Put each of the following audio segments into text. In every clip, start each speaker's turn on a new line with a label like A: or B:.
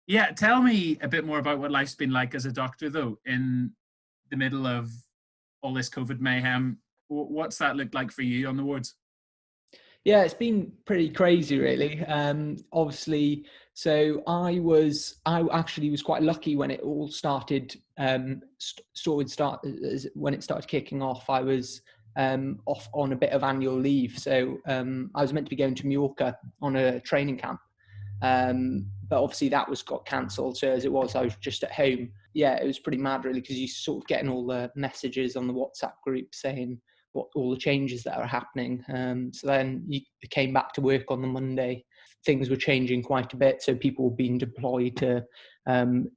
A: Yeah, tell me a bit more about what life's been like as a doctor, though, in the middle of all this COVID mayhem. What's that looked like for you on the wards?
B: Yeah, it's been pretty crazy, really. Obviously, so I actually was quite lucky when it all started. When it started kicking off. I was off on a bit of annual leave, so I was meant to be going to Mallorca on a training camp, but obviously that got cancelled. So as it was, I was just at home. Yeah, it was pretty mad, really, because you sort of getting all the messages on the WhatsApp group saying what all the changes that are happening. So then you came back to work on the Monday. Things were changing quite a bit. So people were being deployed to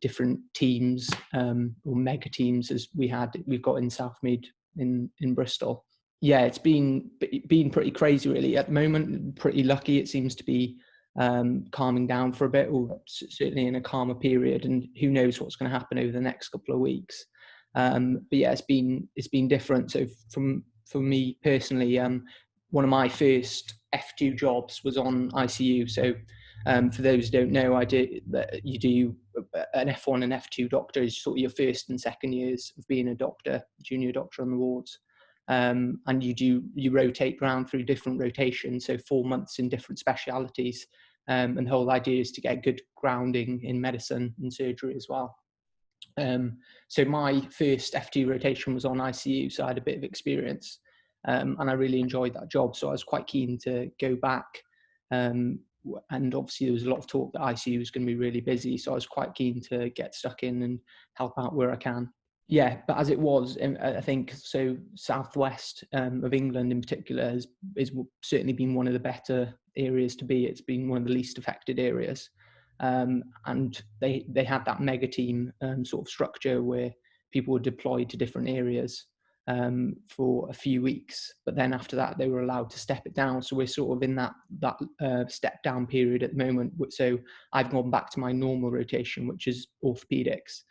B: different teams, or mega teams, as we've got in Southmead in Bristol. Yeah, it's been pretty crazy, really. At the moment, pretty lucky. It seems to be calming down for a bit, or certainly in a calmer period. And who knows what's going to happen over the next couple of weeks. But yeah, it's been different. So for me personally, one of my first F2 jobs was on ICU. So for those who don't know, you do an F1 and F2 doctor is sort of your first and second years of being a doctor, junior doctor on the wards. And you rotate around through different rotations, so 4 months in different specialities. And the whole idea is to get good grounding in medicine and surgery as well. So my first F2 rotation was on ICU, so I had a bit of experience, and I really enjoyed that job. So I was quite keen to go back. And obviously there was a lot of talk that ICU was going to be really busy, so I was quite keen to get stuck in and help out where I can. Yeah, but as it was, I think, so southwest of England in particular has certainly been one of the better areas to be. It's been one of the least affected areas. And they had that mega team sort of structure where people were deployed to different areas for a few weeks, but then after that they were allowed to step it down. So we're sort of in that step down period at the moment. So I've gone back to my normal rotation, which is orthopedics.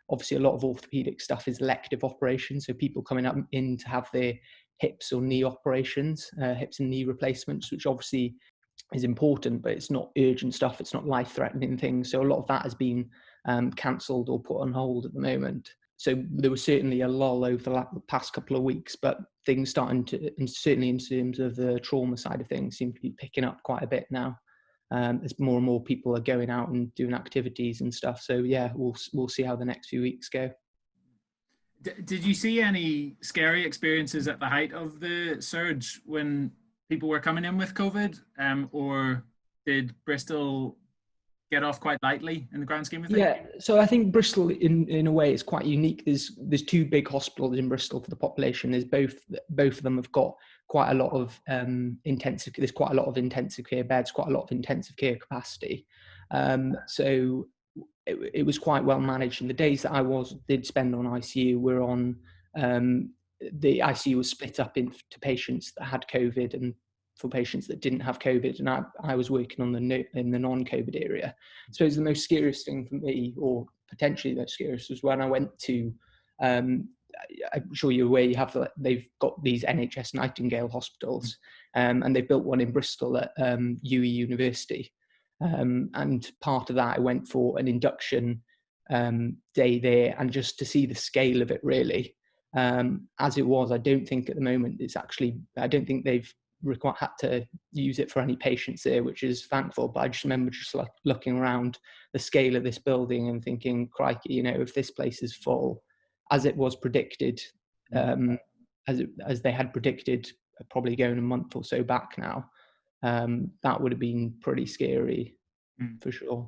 B: Obviously, a lot of orthopedic stuff is elective operations, so people coming up in to have their hips or knee operations, hips and knee replacements, which obviously is important, but it's not urgent stuff. It's not life-threatening things. So a lot of that has been cancelled or put on hold at the moment. So there was certainly a lull over the past couple of weeks, but things starting to, and certainly in terms of the trauma side of things, seem to be picking up quite a bit now. As more and more people are going out and doing activities and stuff. So yeah, we'll see how the next few weeks go.
A: Did you see any scary experiences at the height of the surge when people were coming in with COVID, or did Bristol get off quite lightly in the grand scheme of things?
B: Yeah, so I think Bristol, in a way, is quite unique. There's two big hospitals in Bristol for the population. There's both of them have got quite a lot of intensive. There's quite a lot of intensive care beds, quite a lot of intensive care capacity. So it was quite well managed. And the days that I did spend on ICU were on the ICU was split up into patients that had COVID and for patients that didn't have COVID, and I was working on in the non-COVID area. I suppose the most scariest thing for me, or potentially the most scariest, was when I went to, I'm sure you're aware, they've got these NHS Nightingale hospitals, and they built one in Bristol at UE University. And part of that, I went for an induction day there, and just to see the scale of it, really. As it was, I don't think at the moment I don't think they've had to use it for any patients there, which is thankful. But I just remember just like looking around the scale of this building and thinking, crikey, if this place is full, as it was predicted, as they had predicted, probably going a month or so back now, that would have been pretty scary for sure.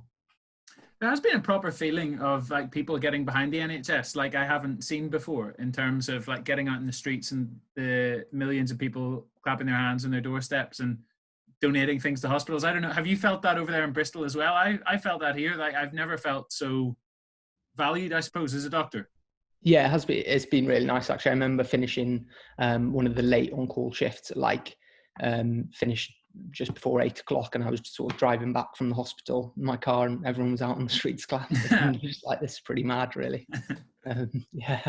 A: There has been a proper feeling of like people getting behind the NHS like I haven't seen before, in terms of like getting out in the streets and the millions of people clapping their hands on their doorsteps and donating things to hospitals. I don't know. Have you felt that over there in Bristol as well? I felt that here. Like I've never felt so valued, I suppose, as a doctor.
B: Yeah, it has been. It's been really nice, actually. I remember finishing one of the late on-call shifts at finished just before 8 o'clock, and I was just sort of driving back from the hospital in my car, and everyone was out on the streets clapping. And just like, this is pretty mad, really. Yeah.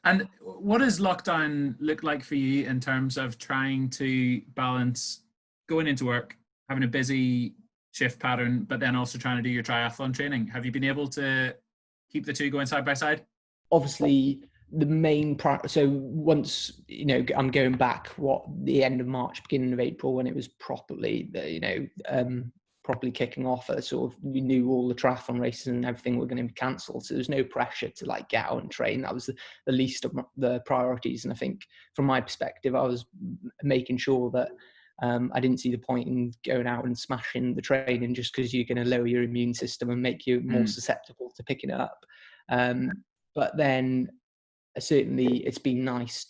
A: And what does lockdown look like for you in terms of trying to balance going into work, having a busy shift pattern, but then also trying to do your triathlon training. Have you been able to keep the two going side by side?
B: Obviously, the main so once, you know, I'm going back the end of March, beginning of April, when it was properly, properly kicking off. Sort of, we knew all the triathlon races and everything were going to be cancelled, so there's no pressure to like get out and train. That was the least of the priorities. And I think from my perspective, I was making sure that I didn't see the point in going out and smashing the training just because you're going to lower your immune system and make you more susceptible to picking it up. But then certainly it's been nice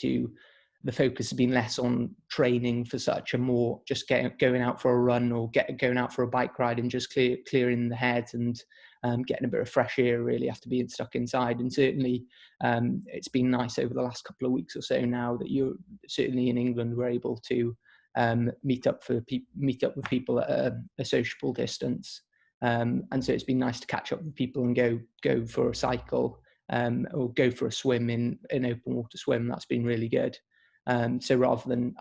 B: the focus has been less on training for such, and more just going out for a run or going out for a bike ride and just clearing the head and getting a bit of fresh air really after being stuck inside. And certainly it's been nice over the last couple of weeks or so now that you're certainly in England, we're able to meet up with people at a sociable distance. And so it's been nice to catch up with people and go for a cycle or go for a swim in open water swim. That's been really good. So rather than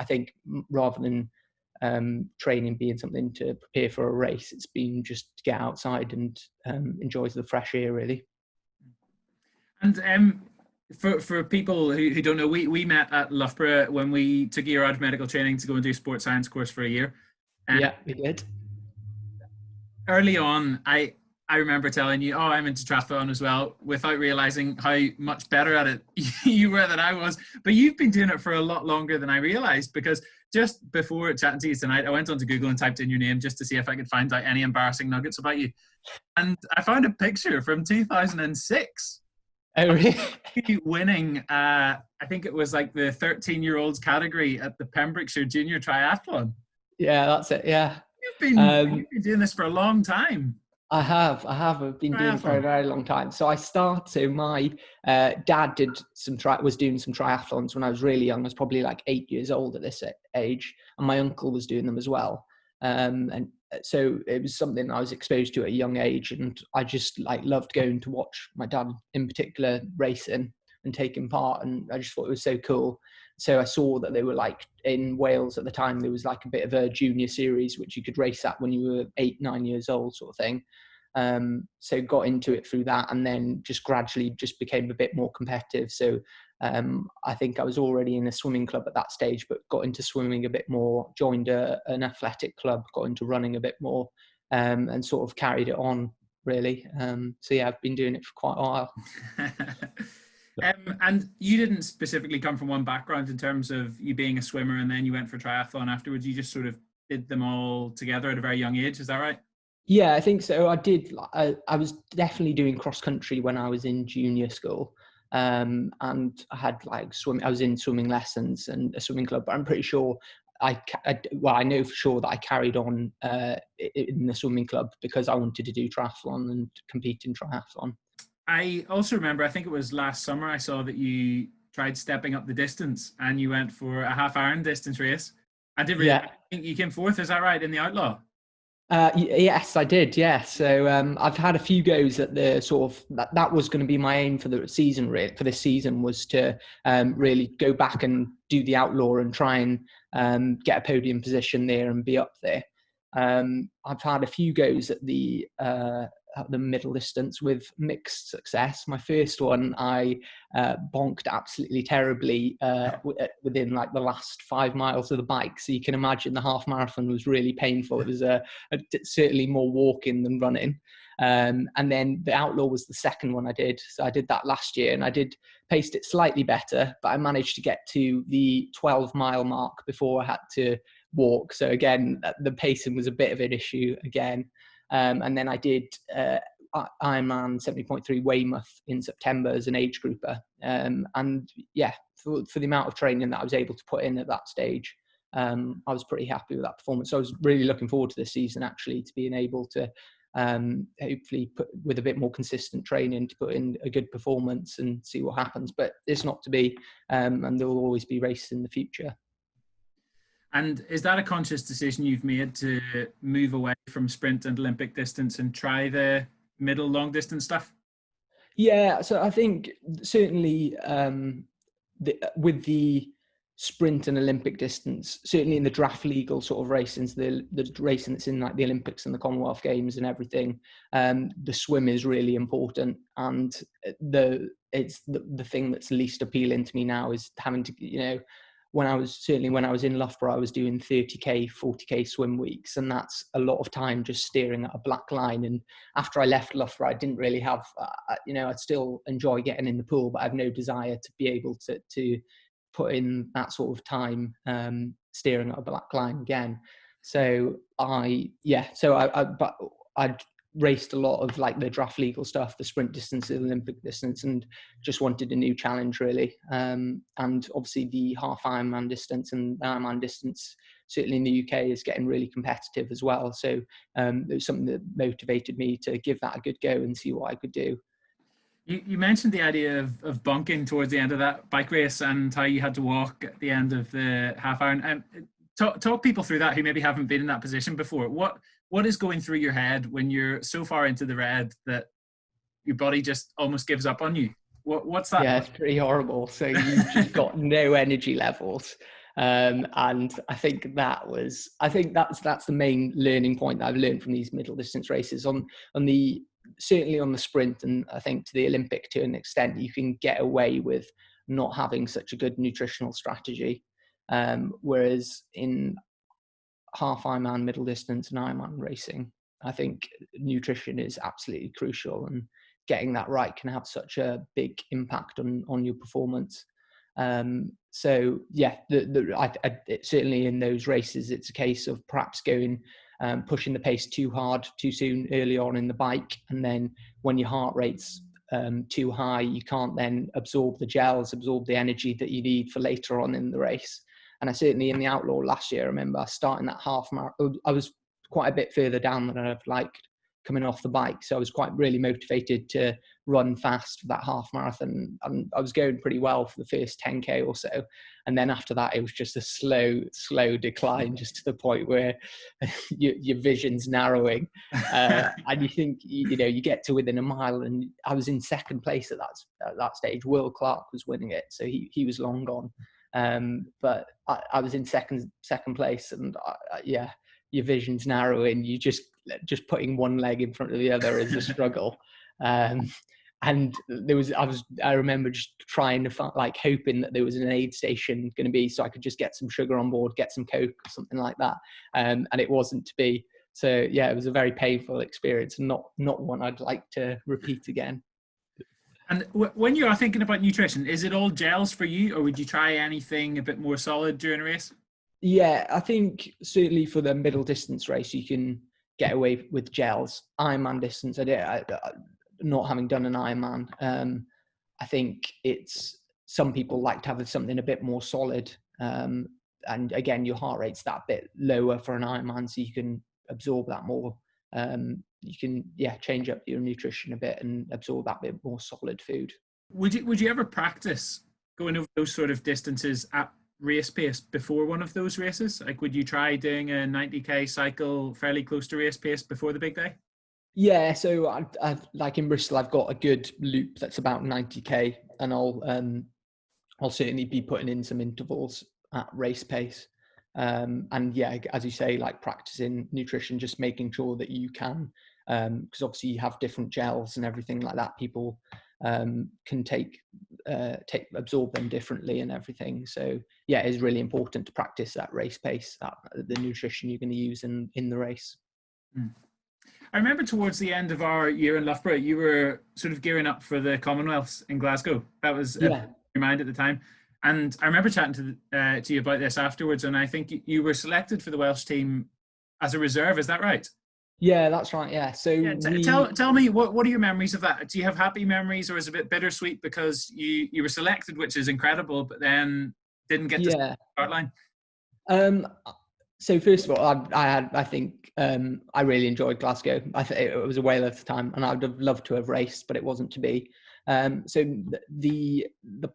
B: training being something to prepare for a race, it's been just to get outside and enjoy the fresh air really.
A: And for people who don't know, we met at Loughborough when we took a year out of medical training to go and do a sports science course for a year.
B: Yeah, we did.
A: Early on, I remember telling you, I'm into triathlon as well, without realizing how much better at it you were than I was. But you've been doing it for a lot longer than I realized, because just before chatting to you tonight, I went onto Google and typed in your name just to see if I could find out any embarrassing nuggets about you. And I found a picture from 2006.
B: Oh, really?
A: Winning, I think it was like the 13-year-olds category at the Pembrokeshire Junior Triathlon.
B: Yeah, that's it. Yeah.
A: You've been doing this for a long time.
B: I have. I've been doing it for a very long time. So my dad was doing some triathlons when I was really young. I was probably like 8 years old at this age, and my uncle was doing them as well. And so it was something I was exposed to at a young age, and I just loved going to watch my dad in particular racing and taking part, and I just thought it was so cool. So I saw that they were in Wales at the time, there was a bit of a junior series which you could race at when you were 8-9 years old, sort of thing. So got into it through that, and then just gradually just became a bit more competitive. So I think I was already in a swimming club at that stage, but got into swimming a bit more, joined an athletic club, got into running a bit more, and sort of carried it on really. So yeah, I've been doing it for quite a while.
A: And you didn't specifically come from one background in terms of you being a swimmer and then you went for triathlon afterwards. You just sort of did them all together at a very young age. Is that right?
B: Yeah, I think so. I did. I was definitely doing cross country when I was in junior school. And I had I was in swimming lessons and a swimming club, but I'm pretty sure I know for sure that I carried on in the swimming club because I wanted to do triathlon and compete in triathlon.
A: I also remember, I think it was last summer, I saw that you tried stepping up the distance and you went for a half Iron distance race. I think you came fourth, is that right, in the Outlaw?
B: Yes, I did. Yeah. So I've had a few goes at the sort of that was going to be my aim for the season. Really, for this season was to really go back and do the Outlaw and try and get a podium position there and be up there. I've had a few goes at the middle distance with mixed success. My first one, I bonked absolutely terribly within the last 5 miles of the bike. So you can imagine the half marathon was really painful. It was certainly more walking than running. And then the Outlaw was the second one I did. So I did that last year and I paced it slightly better, but I managed to get to the 12-mile mark before I had to walk. So again, the pacing was a bit of an issue again. And then I did Ironman 70.3 Weymouth in September as an age grouper. And yeah, for the amount of training that I was able to put in at that stage, I was pretty happy with that performance. So I was really looking forward to this season, actually, to being able to hopefully put with a bit more consistent training to put in a good performance and see what happens. But it's not to be, and there will always be races in the future.
A: And is that a conscious decision you've made to move away from sprint and Olympic distance and try the middle long distance stuff?
B: Yeah, so I think certainly with the sprint and Olympic distance, certainly in the draft legal sort of racing, the racing that's in like the Olympics and the Commonwealth Games and everything, the swim is really important. And it's the thing that's least appealing to me now is having to, you know, when I was in Loughborough, I was doing 30k, 40k swim weeks, and that's a lot of time just staring at a black line. And after I left Loughborough, I didn't really have, you know, I'd still enjoy getting in the pool, but I have no desire to be able to put in that sort of time staring at a black line again. So but I'd raced a lot of like the draft legal stuff, the sprint distance, the Olympic distance, and just wanted a new challenge really. And obviously the half Ironman distance and Ironman distance, certainly in the UK, is getting really competitive as well. So it was something that motivated me to give that a good go and see what I could do.
A: You mentioned the idea of bunking towards the end of that bike race and how you had to walk at the end of the half hour. And talk people through that who maybe haven't been in that position before. What is going through your head when you're so far into the red that your body just almost gives up on you? What's that?
B: Yeah, it's pretty horrible. So you've just got no energy levels. And I think that's the main learning point that I've learned from these middle distance races certainly on the sprint, and I think to the Olympic to an extent, you can get away with not having such a good nutritional strategy. Whereas in half Ironman, middle distance and Ironman racing, I think nutrition is absolutely crucial, and getting that right can have such a big impact on your performance. So yeah, certainly in those races, it's a case of perhaps pushing the pace too hard, too soon, early on in the bike. And then when your heart rate's too high, you can't then absorb the energy that you need for later on in the race. And I certainly in the Outlaw last year, I remember starting that half marathon, I was quite a bit further down than I'd have liked coming off the bike. So I was quite really motivated to run fast for that half marathon. And I was going pretty well for the first 10k or so. And then after that, it was just a slow decline, just to the point where your vision's narrowing. And you think, you know, you get to within a mile, and I was in second place at that stage. Will Clark was winning it. So he was long gone. But I was in second place, and your vision's narrowing. You just putting one leg in front of the other is a struggle. And I remember just trying to find, like, hoping that there was an aid station going to be, so I could just get some sugar on board, get some Coke or something like that. And it wasn't to be. So yeah, it was a very painful experience, and not one I'd like to repeat again.
A: And when you are thinking about nutrition, is it all gels for you, or would you try anything a bit more solid during a race?
B: Yeah, I think certainly for the middle distance race, you can get away with gels. Ironman distance, not having done an Ironman, I think some people like to have something a bit more solid. And again, your heart rate's that bit lower for an Ironman, so you can absorb that more. You can change up your nutrition a bit and absorb that bit more solid food.
A: Would you ever practice going over those sort of distances at race pace before one of those races? Like, would you try doing a 90k cycle fairly close to race pace before the big day?
B: Yeah, so I've like in Bristol, I've got a good loop that's about 90k, and I'll certainly be putting in some intervals at race pace. And yeah, as you say, like practicing nutrition, just making sure that you can, because obviously you have different gels and everything like that. People can absorb them differently and everything. So yeah, it's really important to practice that race pace, the nutrition you're going to use in the race.
A: I remember towards the end of our year in Loughborough, you were sort of gearing up for the Commonwealths in Glasgow. That was in your mind at the time. And I remember chatting to you about this afterwards, and I think you were selected for the Welsh team as a reserve. Is that right?
B: Yeah, that's right. Yeah. So
A: tell me, what are your memories of that? Do you have happy memories, or is it a bit bittersweet because you were selected, which is incredible, but then didn't get to the start line?
B: So first of all, I think I really enjoyed Glasgow. I think it was a whale of the time, and I'd have loved to have raced, but it wasn't to be. So the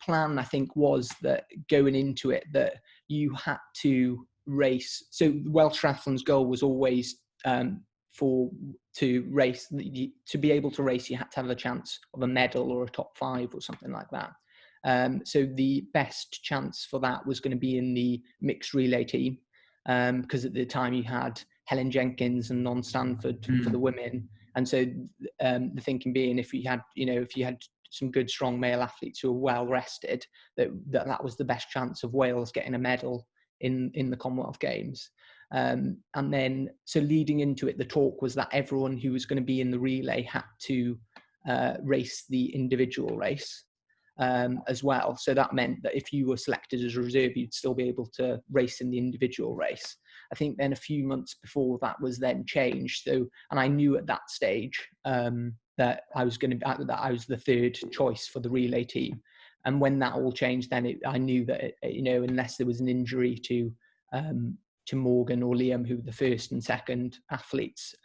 B: plan, I think, was that going into it, that you had to race. So Welsh Triathlon's goal was always to race. To be able to race, you had to have a chance of a medal or a top 5 or something like that. So the best chance for that was going to be in the mixed relay team, because at the time you had Helen Jenkins and Non Stanford for the women. And so the thinking being, if you had some good, strong male athletes who were well rested, that was the best chance of Wales getting a medal in the Commonwealth Games. And then, so leading into it, the talk was that everyone who was going to be in the relay had to race the individual race as well. So that meant that if you were selected as a reserve, you'd still be able to race in the individual race. I think then a few months before that was then changed. So, and I knew at that stage that I was the third choice for the relay team. And when that all changed, then I knew that unless there was an injury to Morgan or Liam, who were the first and second athletes,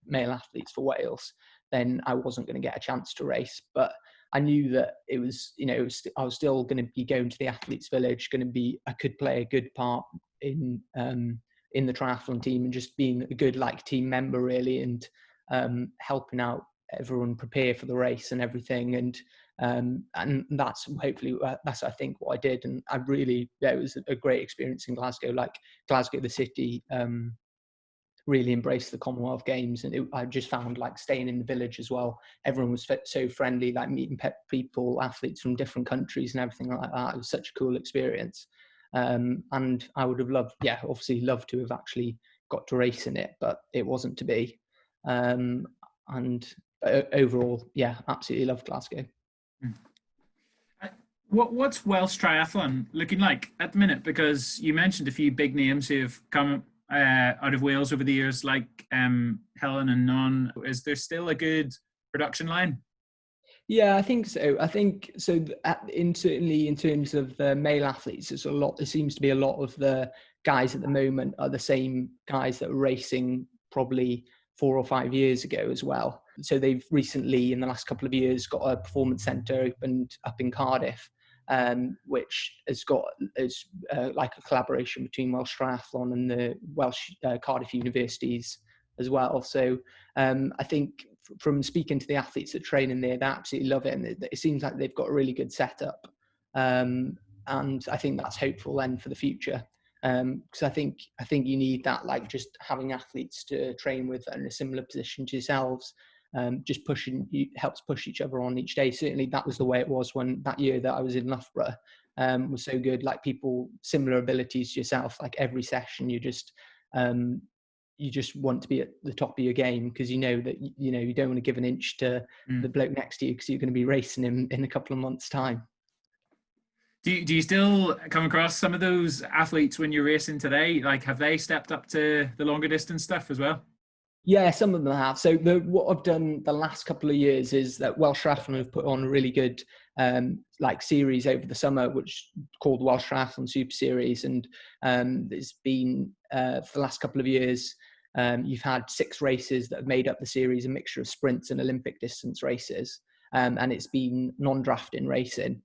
B: male athletes for Wales, then I wasn't going to get a chance to race. But I knew that I was still going to be going to the athletes' village, I could play a good part in the triathlon team and just being a good team member really, and helping out everyone prepare for the race and everything. And that's hopefully that's I think what I did. And it was a great experience in Glasgow. Glasgow, the city, really embraced the Commonwealth Games, and I just found staying in the village as well. Everyone was so friendly, meeting people, athletes from different countries and everything like that. It was such a cool experience, and I would have loved to have actually got to race in it, but it wasn't to be. And overall, absolutely loved Glasgow.
A: What's Welsh Triathlon looking like at the minute? Because you mentioned a few big names who have come out of Wales over the years, like Helen and Non. Is there still a good production line?
B: Yeah, I think so. I think so. Certainly in terms of the male athletes, there seems to be a lot of the guys at the moment are the same guys that were racing probably 4 or 5 years ago as well. So they've recently, in the last couple of years, got a performance centre opened up in Cardiff, which is like a collaboration between Welsh Triathlon and the Welsh Cardiff universities as well. So I think from speaking to the athletes that train in there, they absolutely love it, and it seems like they've got a really good setup. And I think that's hopeful then for the future, because I think you need that, just having athletes to train with in a similar position to yourselves. Just helps push each other on each day. Certainly that was the way it was when that year that I was in Loughborough was so good. People people abilities to yourself, every session you just want to be at the top of your game, because you know that you don't want to give an inch to the bloke next to you, because you're going to be racing him in a couple of months' time.
A: Do you still come across some of those athletes when you're racing today? Have they stepped up to the longer distance stuff as well?
B: Yeah, some of them have. So what I've done the last couple of years is that Welsh Triathlon have put on a really good series over the summer, which is called Welsh Triathlon Super Series. And it's been, for the last couple of years, you've had 6 races that have made up the series, a mixture of sprints and Olympic distance races. And it's been non-drafting racing.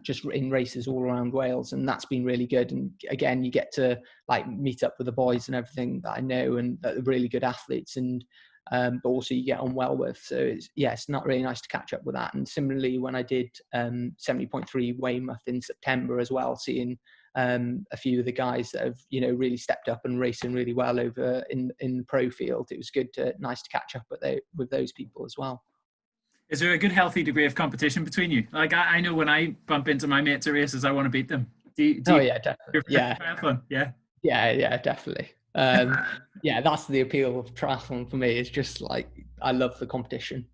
B: Just in races all around Wales, and that's been really good. And again, you get to meet up with the boys and everything that I know, and that are really good athletes, and but also you get on well with. So it's not really nice to catch up with that. And similarly, when I did 70.3 Weymouth in September as well, seeing a few of the guys that have really stepped up and racing really well over in the pro field, it was nice to catch up with those people as well.
A: Is there a good, healthy degree of competition between you? I know when I bump into my mates at races, I want to beat them.
B: Yeah, definitely. Yeah.
A: Triathlon?
B: Yeah, definitely. That's the appeal of triathlon for me. It's just I love the competition.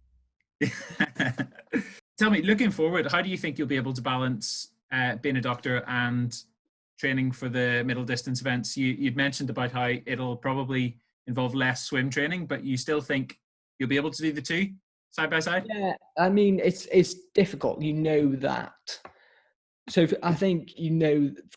A: Tell me, looking forward, how do you think you'll be able to balance being a doctor and training for the middle distance events? You'd mentioned about how it'll probably involve less swim training, but you still think you'll be able to do the two side by side?
B: Yeah, I mean, it's difficult. That. So I think,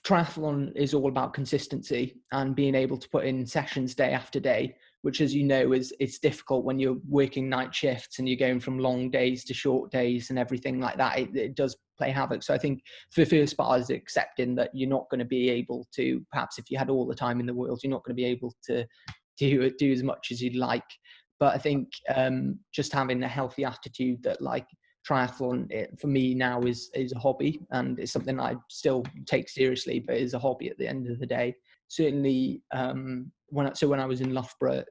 B: triathlon is all about consistency and being able to put in sessions day after day, which, as it's difficult when you're working night shifts and you're going from long days to short days and everything like that. It does play havoc. So I think the first part is accepting that you're not going to be able to, perhaps if you had all the time in the world, you're not going to be able to do as much as you'd like. But I think just having a healthy attitude that triathlon for me now is a hobby, and it's something I still take seriously, but is a hobby at the end of the day. Certainly, when I was in Loughborough,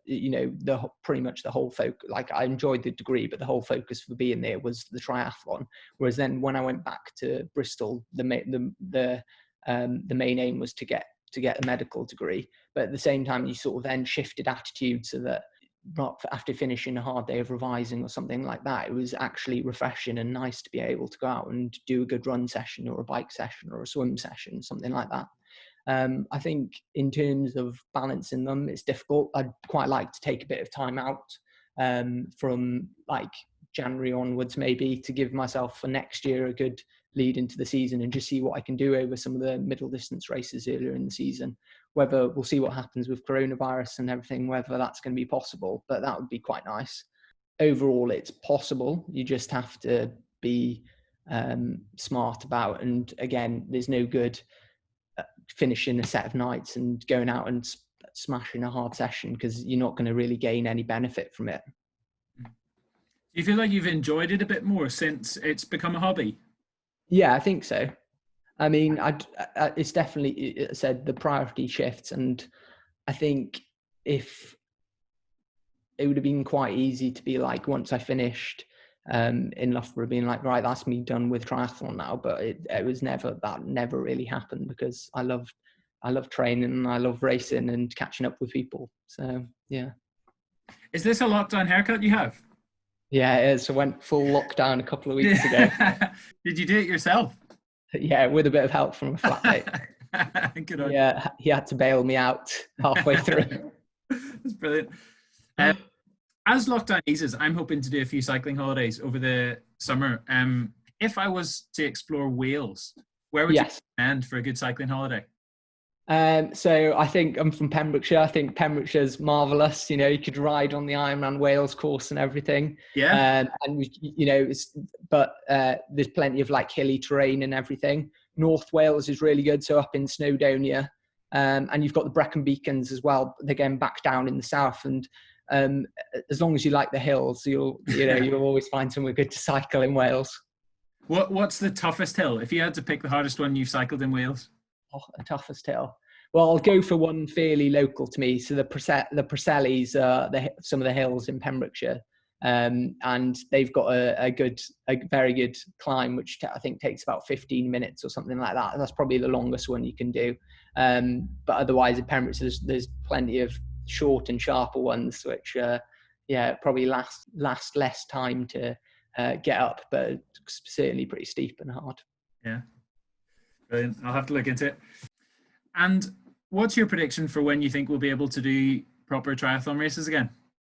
B: pretty much the whole focus, like I enjoyed the degree, but the whole focus for being there was the triathlon. Whereas then when I went back to Bristol, the main aim was to get a medical degree. But at the same time, you sort of then shifted attitude so that after finishing a hard day of revising or something like that, it was actually refreshing and nice to be able to go out and do a good run session or a bike session or a swim session, something like that. I think in terms of balancing them, it's difficult. I'd quite like to take a bit of time out from like January onwards, maybe, to give myself for next year a good lead into the season and just see what I can do over some of the middle distance races earlier in the season. Whether we'll see what happens with coronavirus and everything, whether that's going to be possible, but that would be quite nice. Overall, it's possible. You just have to be smart about, and again, there's no good finishing a set of nights and going out and smashing a hard session, because you're not going to really gain any benefit from it.
A: Do you feel like you've enjoyed it a bit more since it's become a hobby?
B: Yeah, I think so. I mean, it's definitely, it said, the priority shifts, and I think if it would have been quite easy to be like, once I finished in Loughborough, being like, right, that's me done with triathlon now. But it was never really happened, because I love training and I love racing and catching up with people. So yeah.
A: Is this a lockdown haircut you have?
B: Yeah, it is. I went full lockdown a couple of weeks ago.
A: Did you do it yourself?
B: Yeah, with a bit of help from a flatmate.
A: Good on.
B: Yeah, he had to bail me out halfway through.
A: That's brilliant. As lockdown eases, I'm hoping to do a few cycling holidays over the summer. If I was to explore Wales, where would you recommend for a good cycling holiday?
B: So I think I'm from Pembrokeshire. I think Pembrokeshire's marvellous. You could ride on the Ironman Wales course and everything.
A: Yeah.
B: But there's plenty of like hilly terrain and everything. North Wales is really good. So up in Snowdonia, and you've got the Brecon Beacons as well. They're going back down in the south, and as long as you like the hills, you'll always find somewhere good to cycle in Wales.
A: What's the toughest hill? If you had to pick the hardest one you've cycled in Wales?
B: Oh, the toughest hill. Well, I'll go for one fairly local to me. So the Preseli's are some of the hills in Pembrokeshire, and they've got a very good climb, which I think takes about 15 minutes or something like that. That's probably the longest one you can do. But otherwise, in Pembrokeshire, there's plenty of short and sharper ones, which probably last less time to get up, but certainly pretty steep and hard.
A: Yeah. Brilliant. I'll have to look into it. And what's your prediction for when you think we'll be able to do proper triathlon races again?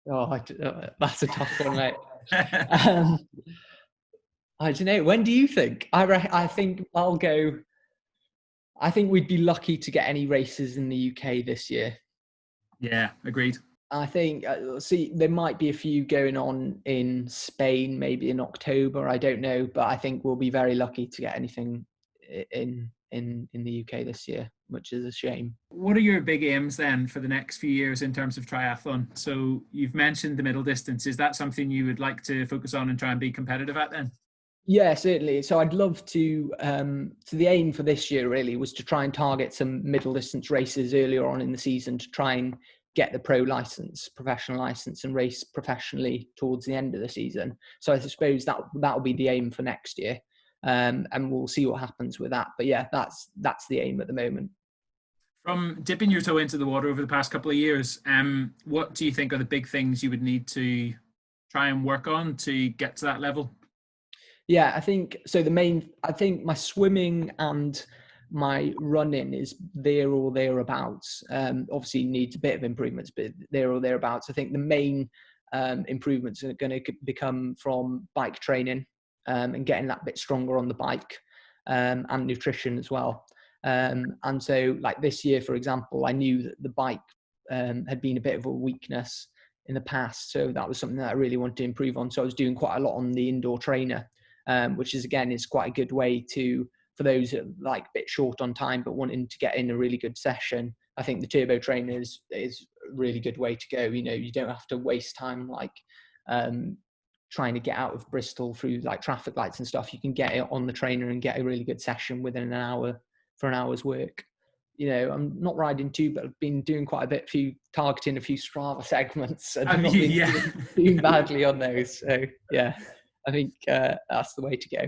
B: Oh, that's a tough one, mate. I don't know. When do you think? I think I'll go. I think we'd be lucky to get any races in the UK this year.
A: Yeah, agreed.
B: I think, there might be a few going on in Spain, maybe in October. I don't know, but I think we'll be very lucky to get anything in the UK this year, which is a shame.
A: What are your big aims then for the next few years in terms of triathlon? So you've mentioned the middle distance. Is that something you would like to focus on and try and be competitive at then?
B: Yeah, certainly. So I'd love to, so the aim for this year really was to try and target some middle distance races earlier on in the season to try and get the professional license, and race professionally towards the end of the season. So I suppose that'll be the aim for next year. And we'll see what happens with that. But yeah, that's the aim at the moment.
A: From dipping your toe into the water over the past couple of years, what do you think are the big things you would need to try and work on to get to that level?
B: Yeah, I think so. I think my swimming and my running is there or thereabouts. Obviously needs a bit of improvements, but there or thereabouts. I think the main improvements are going to become from bike training and getting that bit stronger on the bike, and nutrition as well. And so like this year, for example, I knew that the bike had been a bit of a weakness in the past. So that was something that I really wanted to improve on. So I was doing quite a lot on the indoor trainer, which is quite a good way for those that are like a bit short on time but wanting to get in a really good session. I think the turbo trainer is a really good way to go. You don't have to waste time like trying to get out of Bristol through like traffic lights and stuff, you can get it on the trainer and get a really good session within an hour for an hour's work. You know, I'm not riding too, but I've been doing quite a bit, targeting a few Strava segments, and not been doing badly on those. So yeah, I think that's the way to go.